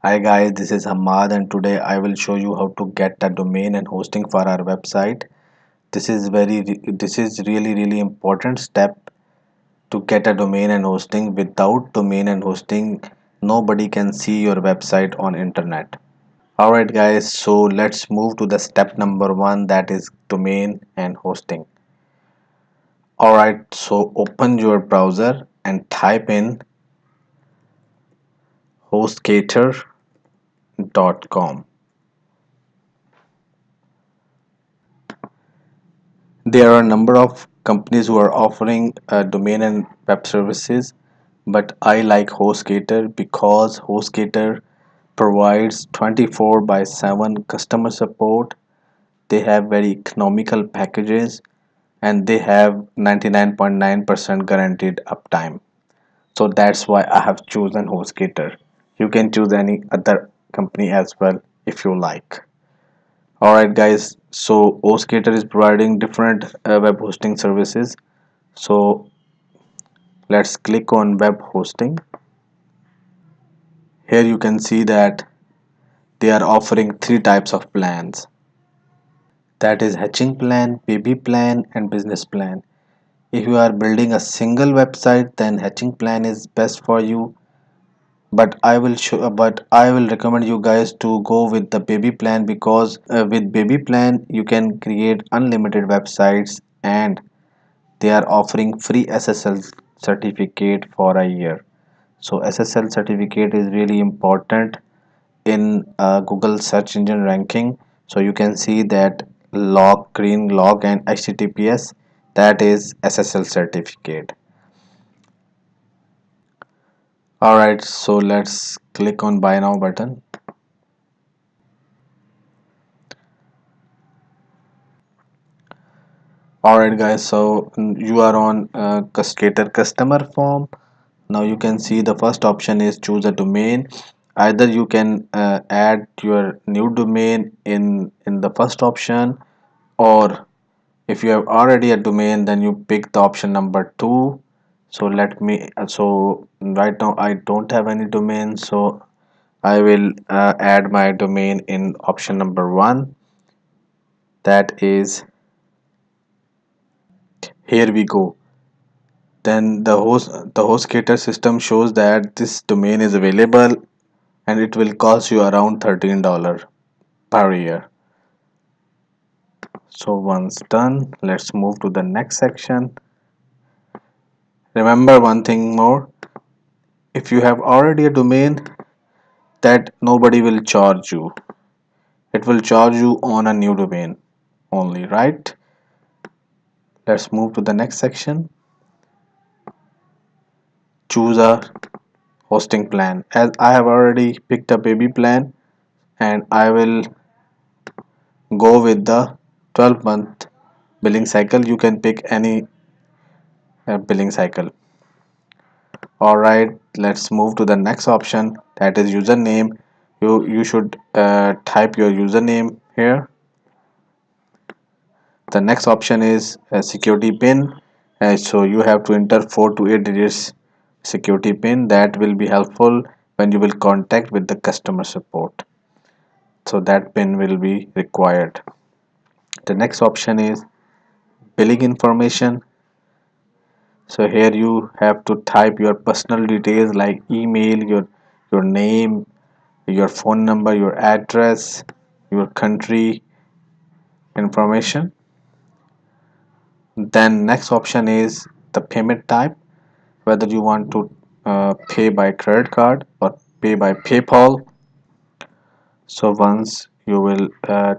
Hi guys, this is Hamad and today I will show you how to get a domain and hosting for our website. This is really important step to get a domain and hosting. Without domain and hosting, nobody can see your website on internet. Alright guys, so let's move to the step number 1, that is domain and hosting. Alright, so open your browser and type in hostgator.com. There are a number of companies who are offering domain and web services, but I like HostGator because HostGator provides 24 by 7 customer support. They have very economical packages and they have 99.9% guaranteed uptime. So that's why I have chosen HostGator. You can choose any other company as well if you like. Alright guys, so HostGator is providing different web hosting services. So let's click on web hosting. Here you can see that they are offering three types of plans. That is hatching plan, baby plan and business plan. If you are building a single website, then hatching plan is best for you. But I will recommend you guys to go with the baby plan because with baby plan you can create unlimited websites and they are offering free SSL certificate for a year. So SSL certificate is really important in Google search engine ranking. So you can see that log, green log and HTTPS, that is SSL certificate. Alright, so let's click on buy now button. Alright guys, so you are on Cascader customer form. Now you can see the first option is choose a domain. Either you can add your new domain in the first option, or if you have already a domain then you pick the option number 2. So right now I don't have any domain, so I will add my domain in option number 1. That is, here we go. Then the HostGator system shows that this domain is available and it will cost you around $13 per year. So once done, let's move to the next section. Remember one thing more, if you have already a domain, that nobody will charge you. It will charge you on a new domain only, right? Let's move to the next section. Choose a hosting plan. As I have already picked a baby plan and I will go with the 12-month billing cycle. You can pick any billing cycle. Alright, let's move to the next option, that is username. You should type your username here. The next option is security pin. So you have to enter 4 to 8 digits security pin. That will be helpful when you will contact with the customer support. So that pin will be required. The next option is billing information. So here you have to type your personal details like email, your name, your phone number, your address, your country information. Then next option is the payment type, whether you want to pay by credit card or pay by PayPal. So once you will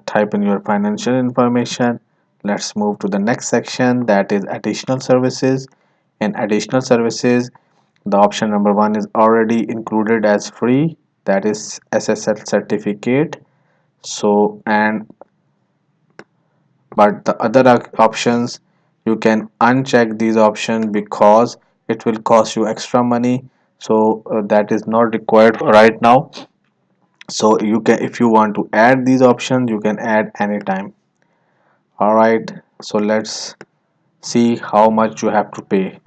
type in your financial information, let's move to the next section, that is additional services. In additional services, the option number 1 is already included as free, that is SSL certificate. So and but the other options, you can uncheck these options because it will cost you extra money. So that is not required right now. So you can, if you want to add these options, you can add anytime. All right, so let's see how much you have to pay.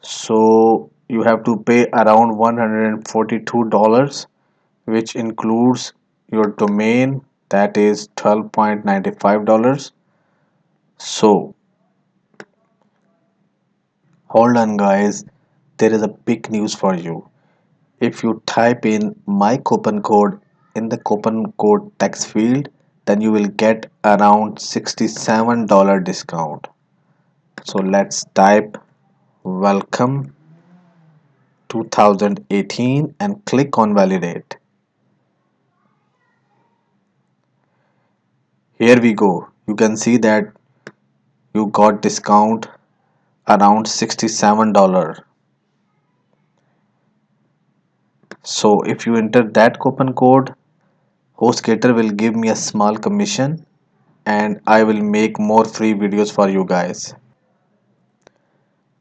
So you have to pay around $142. which includes your domain, that is $12.95. So hold on guys, there is a big news for you. If you type in my coupon code in the coupon code text field, then you will get around $67 discount. So let's type welcome 2018 and click on validate. Here we go. You can see that you got discount around $67. So if you enter that coupon code, HostGator will give me a small commission and I will make more free videos for you guys.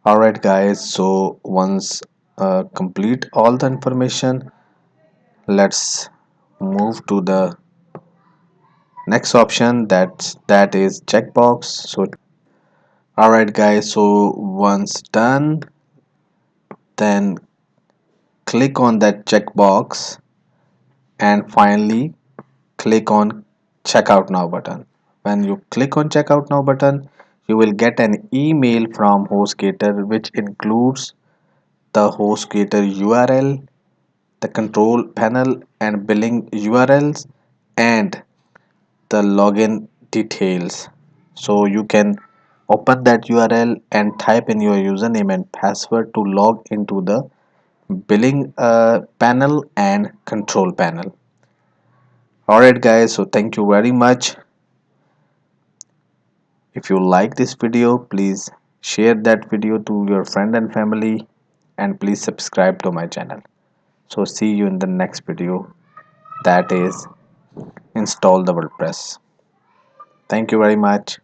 Alright guys, so once complete all the information, let's move to the next option, that is checkbox. So alright guys, so once done, then click on that checkbox and finally click on checkout now button. When you click on checkout now button, you will get an email from HostGator which includes the HostGator URL, the control panel and billing URLs, and the login details. So you can open that URL and type in your username and password to log into the billing panel and control panel. Alright guys, so thank you very much. If you like this video, please share that video to your friend and family, and please subscribe to my channel. So see you in the next video, that is install the WordPress. Thank you very much.